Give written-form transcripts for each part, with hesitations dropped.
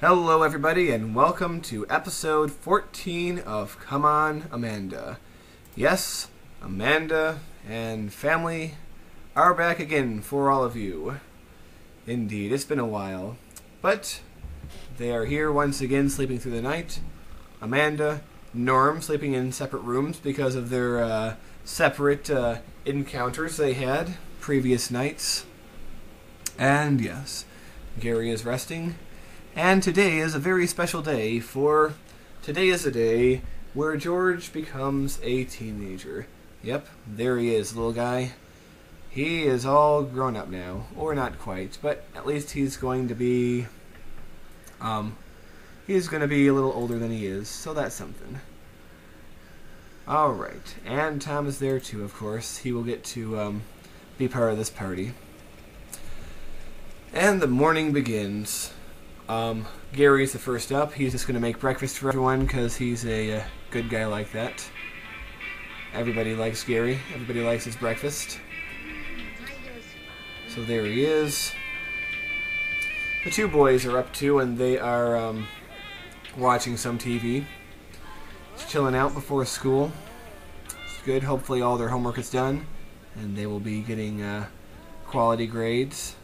Hello everybody and welcome to episode 14 of Come On Amanda. Yes, Amanda and family are back again for all of you. Indeed, it's been a while, but they are here once again sleeping through the night. Amanda, Norm sleeping in separate rooms because of their separate encounters they had previous nights. And yes, Gary is resting. And today is a very special day, for today is a day where George becomes a teenager. Yep, there he is, little guy. He is all grown up now, or not quite, but at least he's going to be, he's going to be a little older than he is, so that's something. Alright, and Tom is there too, of course. He will get to be part of this party. And the morning begins. Gary's the first up. He's just going to make breakfast for everyone because he's a good guy like that. Everybody likes Gary. Everybody likes his breakfast. So there he is. The two boys are up too, and they are watching some TV. Just chilling out before school. It's good. Hopefully all their homework is done, and they will be getting quality grades.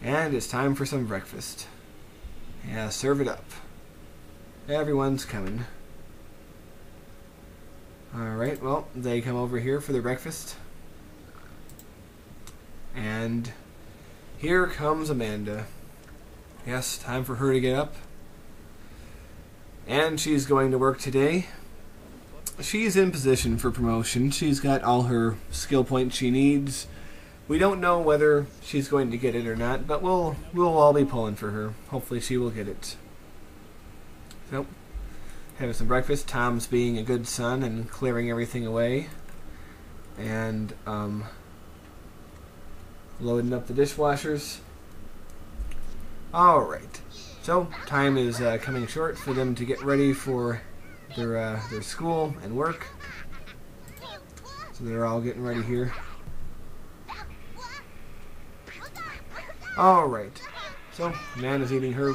And it's time for some breakfast. Yeah, serve it up. Everyone's coming. Alright, well, they come over here for their breakfast. And here comes Amanda. Yes, time for her to get up. And she's going to work today. She's in position for promotion. She's got all her skill points she needs. We don't know whether she's going to get it or not, but we'll all be pulling for her. Hopefully she will get it. So, having some breakfast. Tom's being a good son and clearing everything away. And, loading up the dishwashers. Alright. So, time is coming short for them to get ready for their school and work. So they're all getting ready here. Alright, so Amanda's eating her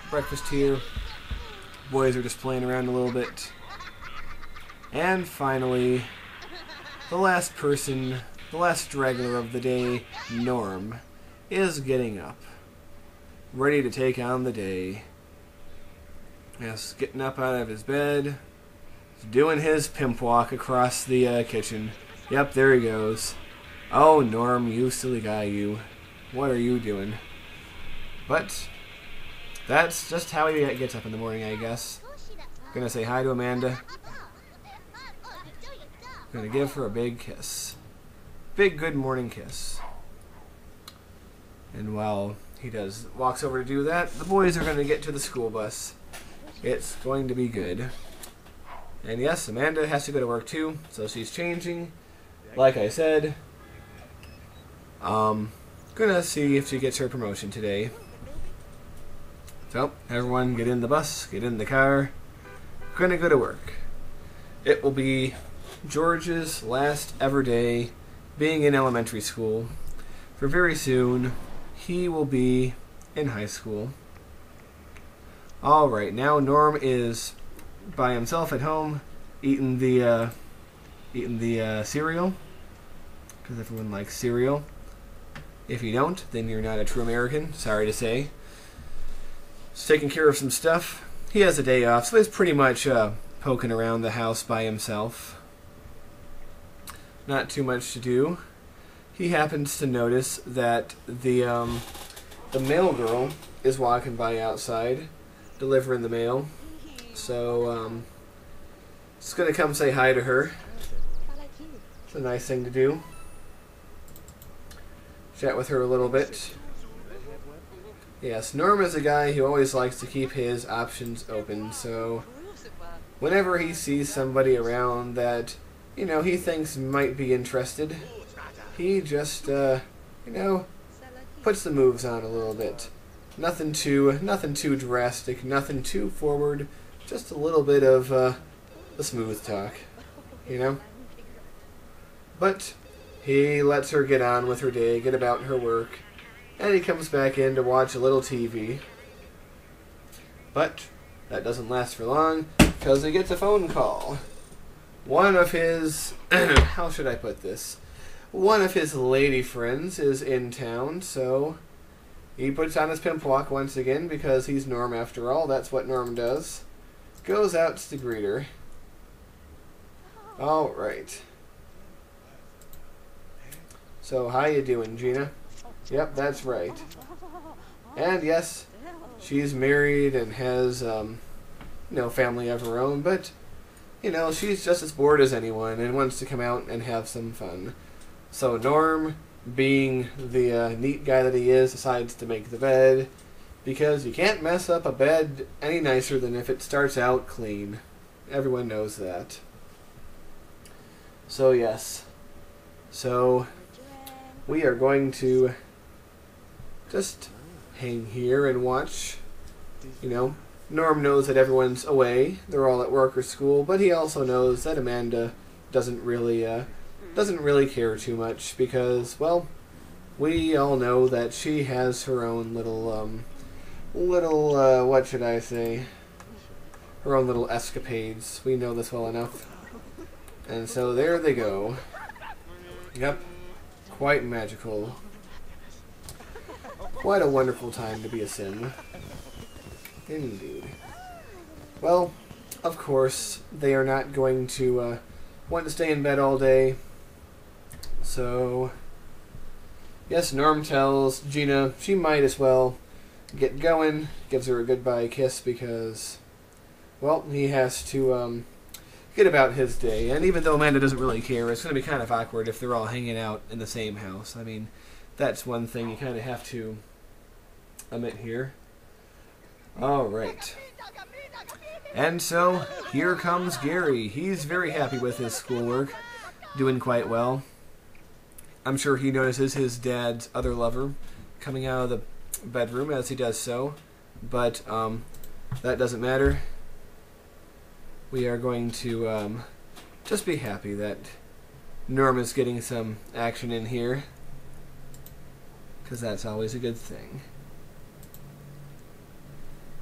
breakfast here. Boys are just playing around a little bit. And finally, the last person, the last straggler of the day, Norm, is getting up. Ready to take on the day. Yes, getting up out of his bed. Doing his pimp walk across the kitchen. Yep, there he goes. Oh, Norm, you silly guy, you. What are you doing? But that's just how he gets up in the morning, I guess. Gonna say hi to Amanda. Gonna give her a big kiss. Big good morning kiss. And while he walks over to do that, the boys are gonna get to the school bus. It's going to be good. And yes, Amanda has to go to work too, so she's changing. Like I said, gonna see if she gets her promotion today. So, everyone get in the bus, get in the car. Gonna go to work. It will be George's last ever day being in elementary school. For very soon, he will be in high school. Alright, now Norm is by himself at home, eating the cereal. Because everyone likes cereal. If you don't, then you're not a true American, sorry to say. He's taking care of some stuff. He has a day off, so he's pretty much poking around the house by himself. Not too much to do. He happens to notice that the mail girl is walking by outside, delivering the mail. So, he's going to come say hi to her. It's a nice thing to do. Chat with her a little bit. Yes, Norm is a guy who always likes to keep his options open, so whenever he sees somebody around that, you know, he thinks might be interested, he just, you know, puts the moves on a little bit. Nothing too drastic, nothing too forward, just a little bit of the smooth talk, you know? But he lets her get on with her day, get about her work, and he comes back in to watch a little TV. But that doesn't last for long, because he gets a phone call. One of his, how should I put this? One of his lady friends is in town, so he puts on his pimp walk once again, because he's Norm after all. That's what Norm does. Goes out to greet her. Alright. So, how you doing, Gina? Yep, that's right. And yes, she's married and has, family of her own, but, she's just as bored as anyone and wants to come out and have some fun. So Norm, being the neat guy that he is, decides to make the bed, because you can't mess up a bed any nicer than if it starts out clean. Everyone knows that. So yes. So we are going to just hang here and watch. Norm knows that everyone's away. They're all at work or school, but he also knows that Amanda doesn't really care too much, because, well, we all know that she has her own little what should I say? Her own little escapades. We know this well enough. And so there they go. Yep. Quite magical. Quite a wonderful time to be a sim. Indeed. Well, of course, they are not going to want to stay in bed all day. So, yes, Norm tells Gina she might as well get going. Gives her a goodbye kiss because, well, he has to get about his day. And even though Amanda doesn't really care, it's going to be kind of awkward if they're all hanging out in the same house. I mean, that's one thing you kind of have to admit here. Alright. And so, here comes Gary. He's very happy with his schoolwork. Doing quite well. I'm sure he notices his dad's other lover coming out of the bedroom as he does so. But, that doesn't matter. We are going to, just be happy that Norm is getting some action in here. Because that's always a good thing.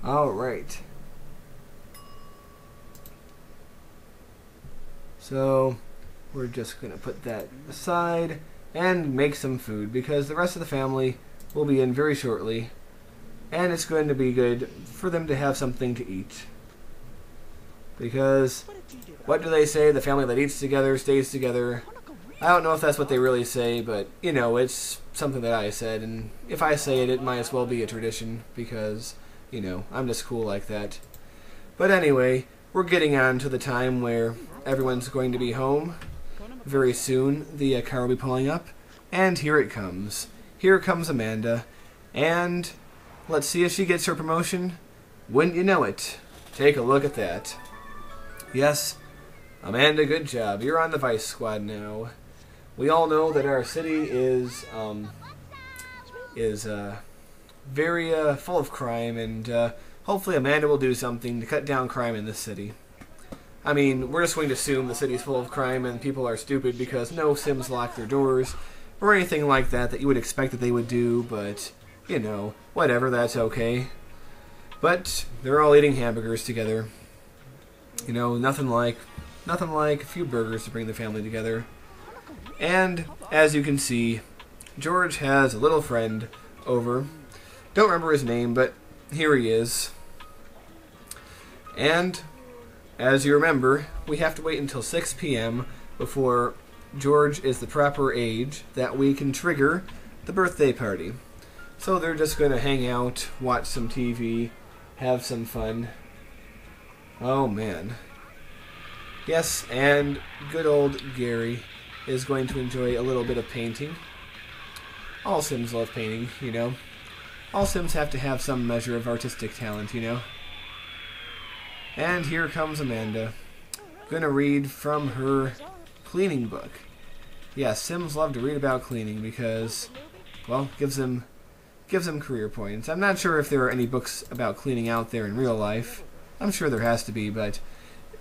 Alright. So, we're just going to put that aside and make some food, because the rest of the family will be in very shortly, and it's going to be good for them to have something to eat. Because, what do they say? The family that eats together stays together. I don't know if that's what they really say, but, it's something that I said, and if I say it, it might as well be a tradition, because, I'm just cool like that. But anyway, we're getting on to the time where everyone's going to be home. Very soon, the car will be pulling up, and here it comes. Here comes Amanda, and let's see if she gets her promotion. Wouldn't you know it? Take a look at that. Yes, Amanda, good job. You're on the Vice Squad now. We all know that our city is very full of crime, and hopefully Amanda will do something to cut down crime in this city. I mean, we're just going to assume the city's full of crime and people are stupid because no Sims lock their doors or anything like that you would expect that they would do, but, whatever, that's okay. But they're all eating hamburgers together. Nothing like a few burgers to bring the family together. And, as you can see, George has a little friend over. Don't remember his name, but here he is. And, as you remember, we have to wait until 6 p.m. before George is the proper age that we can trigger the birthday party. So they're just going to hang out, watch some TV, have some fun. Oh, man. Yes, and good old Gary is going to enjoy a little bit of painting. All Sims love painting, All Sims have to have some measure of artistic talent, And here comes Amanda. Gonna read from her cleaning book. Yeah, Sims love to read about cleaning because, well, gives them career points. I'm not sure if there are any books about cleaning out there in real life. I'm sure there has to be, but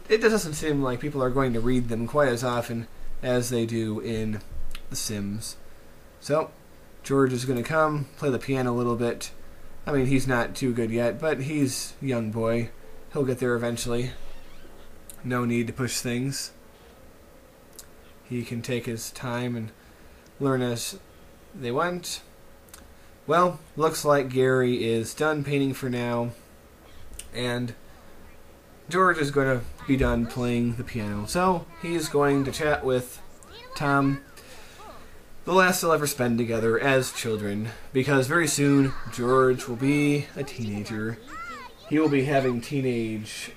it doesn't seem like people are going to read them quite as often as they do in The Sims. So, George is going to come, play the piano a little bit, I mean, he's not too good yet, but he's a young boy. He'll get there eventually. No need to push things. He can take his time and learn as they went. Well, looks like Gary is done painting for now, and George is going to be done playing the piano. So he's going to chat with Tom, the last they'll ever spend together as children, because very soon George will be a teenager. He will be having teenage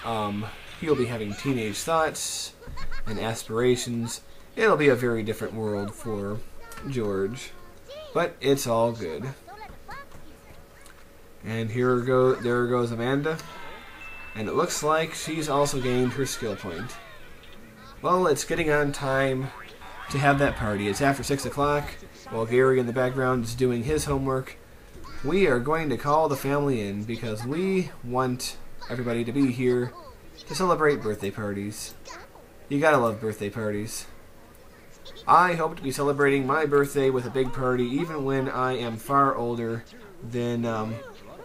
thoughts and aspirations. It'll be a very different world for George, but it's all good. And there goes Amanda, and it looks like she's also gained her skill point. Well, it's getting on time to have that party. It's after 6 o'clock, while Gary in the background is doing his homework. We are going to call the family in because we want everybody to be here to celebrate birthday parties. You gotta love birthday parties. I hope to be celebrating my birthday with a big party even when I am far older than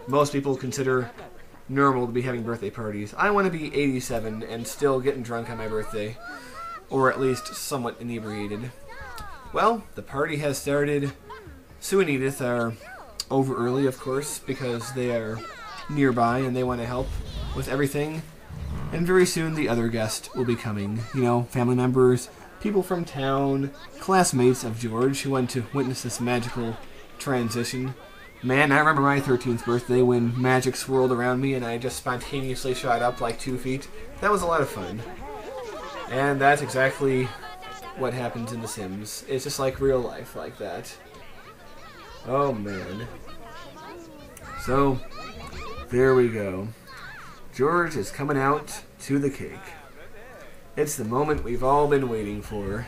most people consider normal to be having birthday parties. I want to be 87 and still getting drunk on my birthday, or at least somewhat inebriated. Well, the party has started. Sue and Edith are over early, of course, because they are nearby and they want to help with everything. And very soon the other guests will be coming. You know, family members, people from town, classmates of George who went to witness this magical transition. Man, I remember my 13th birthday when magic swirled around me and I just spontaneously shot up like 2 feet. That was a lot of fun. And that's exactly what happens in The Sims. It's just like real life like that. Oh man. So, there we go. George is coming out to the cake. It's the moment we've all been waiting for.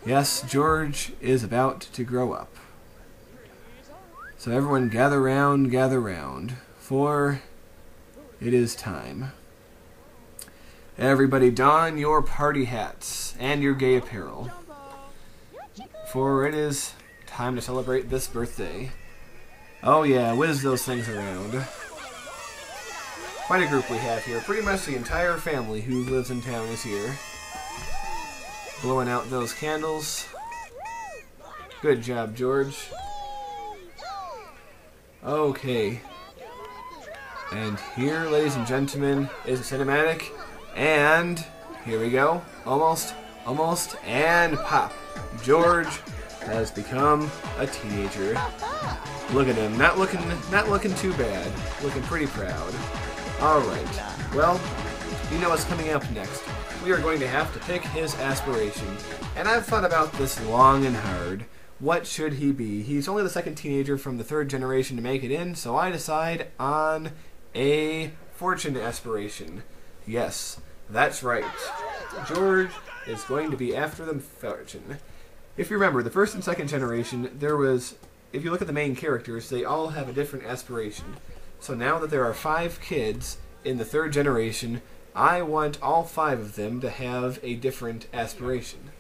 Yes, George is about to grow up. So everyone gather round, for it is time. Everybody don your party hats and your gay apparel, for it is time to celebrate this birthday. Oh yeah, whiz those things around. Quite a group we have here. Pretty much the entire family who lives in town is here. Blowing out those candles. Good job, George. Okay. And here, ladies and gentlemen, is a cinematic. And here we go. Almost, and pop. George has become a teenager. Look at him. Not looking too bad. Looking pretty proud. Alright. Well, you know what's coming up next. We are going to have to pick his aspiration. And I've thought about this long and hard. What should he be? He's only the second teenager from the third generation to make it in, so I decide on a fortune aspiration. Yes, that's right. George is going to be after the fortune. If you remember, the first and second generation, if you look at the main characters, they all have a different aspiration. So now that there are 5 kids in the third generation, I want all 5 of them to have a different aspiration.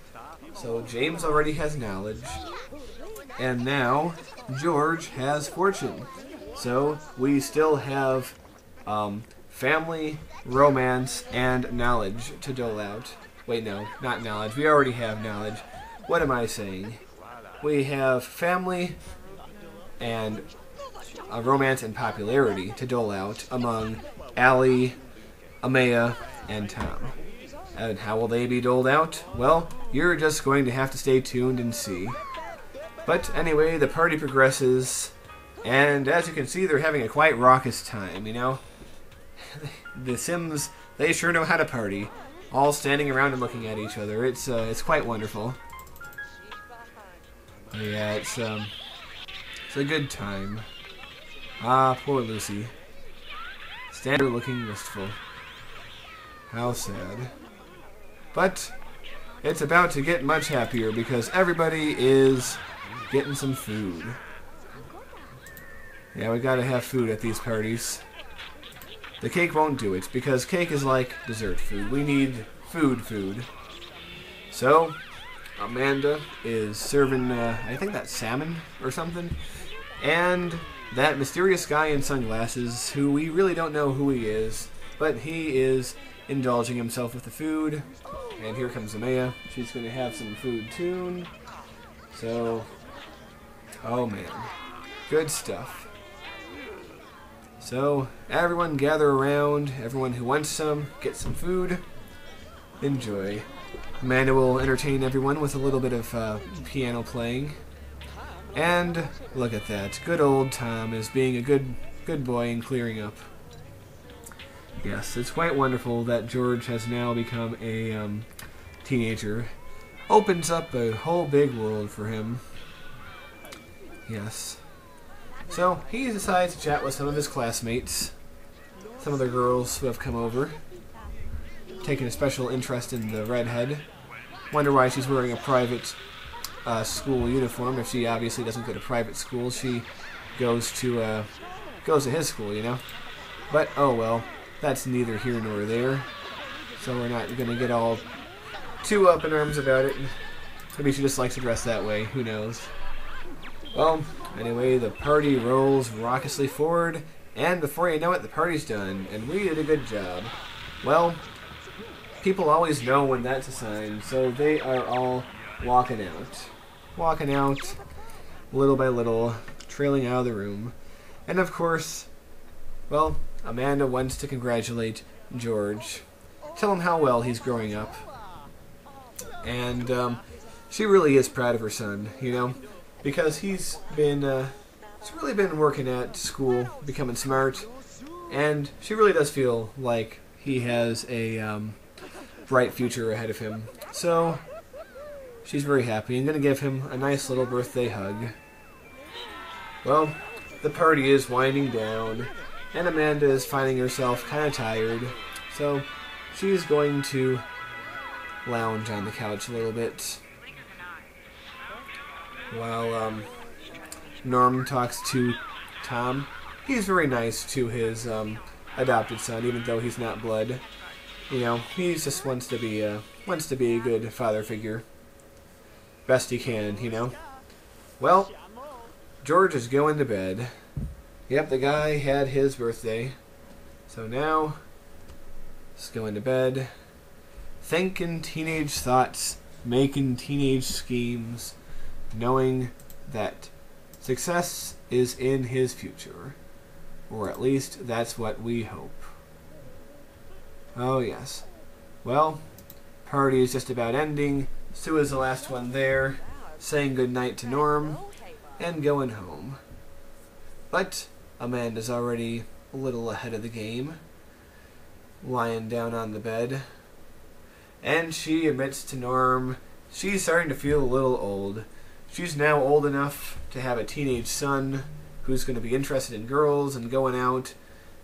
So James already has knowledge, and now George has fortune. So we still have family, romance, and knowledge to dole out. Wait, no, not knowledge. We already have knowledge. What am I saying? We have family and romance and popularity to dole out among Allie, Amaya, and Tom. And how will they be doled out? Well, you're just going to have to stay tuned and see. But anyway, the party progresses, and as you can see, they're having a quite raucous time, you know? The Sims, they sure know how to party. All standing around and looking at each other. It's quite wonderful. Yeah, it's a good time. Ah, poor Lucy. Standing looking wistful. How sad. But it's about to get much happier because everybody is getting some food. Yeah, we gotta have food at these parties. The cake won't do it because cake is like dessert food. We need food. So, Amanda is serving, I think that's salmon or something. And that mysterious guy in sunglasses, who we really don't know who he is, but he is indulging himself with the food. And here comes Amaya. She's going to have some food too. So, oh man, good stuff. So, everyone gather around. Everyone who wants some, get some food. Enjoy. Amanda will entertain everyone with a little bit of piano playing. And look at that. Good old Tom is being a good boy and clearing up. Yes, it's quite wonderful that George has now become a teenager. Opens up a whole big world for him. Yes. So, he decides to chat with some of his classmates. Some of the girls who have come over. Taking a special interest in the redhead. Wonder why she's wearing a private school uniform. If she obviously doesn't go to private school, she goes to his school, you know. But oh well, that's neither here nor there. So we're not gonna get all too up in arms about it. Maybe she just likes to dress that way. Who knows? Well, anyway, the party rolls raucously forward, and before you know it, the party's done, and we did a good job. Well, people always know when that's a sign, so they are all walking out. Walking out, little by little, trailing out of the room. And of course, well, Amanda wants to congratulate George. Tell him how well he's growing up. And she really is proud of her son, you know, because he's really been working at school, becoming smart, and she really does feel like he has a bright future ahead of him. So she's very happy and going to give him a nice little birthday hug. Well, the party is winding down, and Amanda is finding herself kind of tired, so she's going to lounge on the couch a little bit while Norm talks to Tom. He's very nice to his adopted son, even though he's not blood. You know, he just wants to be a good father figure, best he can. You know. Well, George is going to bed. Yep, the guy had his birthday, so now he's going to bed, thinking teenage thoughts, making teenage schemes, knowing that success is in his future, or at least that's what we hope. Oh yes. Well, party is just about ending. Sue is the last one there, saying goodnight to Norm, and going home. But Amanda's already a little ahead of the game, lying down on the bed, and she admits to Norm she's starting to feel a little old. She's now old enough to have a teenage son who's going to be interested in girls and going out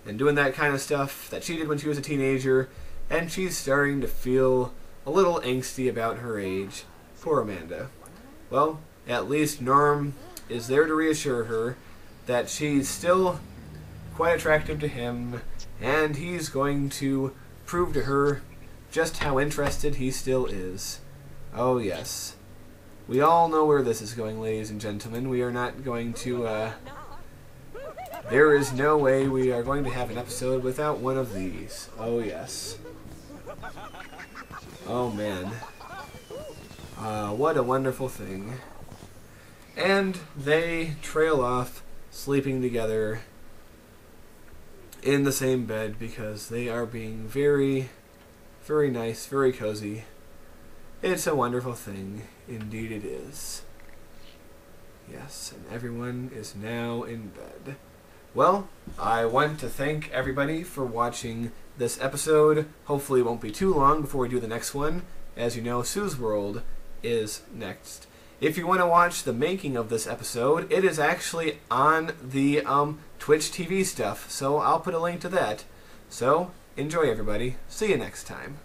and doing that kind of stuff that she did when she was a teenager, and she's starting to feel a little angsty about her age. Poor Amanda. Well, at least Norm is there to reassure her that she's still quite attractive to him, and he's going to prove to her just how interested he still is. Oh yes. We all know where this is going, ladies and gentlemen. We are not going to, there is no way we are going to have an episode without one of these. Oh yes. Oh man. What a wonderful thing. And they trail off, sleeping together in the same bed because they are being very, very nice, very cozy. It's a wonderful thing. Indeed it is. Yes, and everyone is now in bed. Well, I want to thank everybody for watching this episode. Hopefully it won't be too long before we do the next one. As you know, Sue's World is next. If you want to watch the making of this episode, it is actually on the Twitch TV stuff, so I'll put a link to that. So, enjoy everybody. See you next time.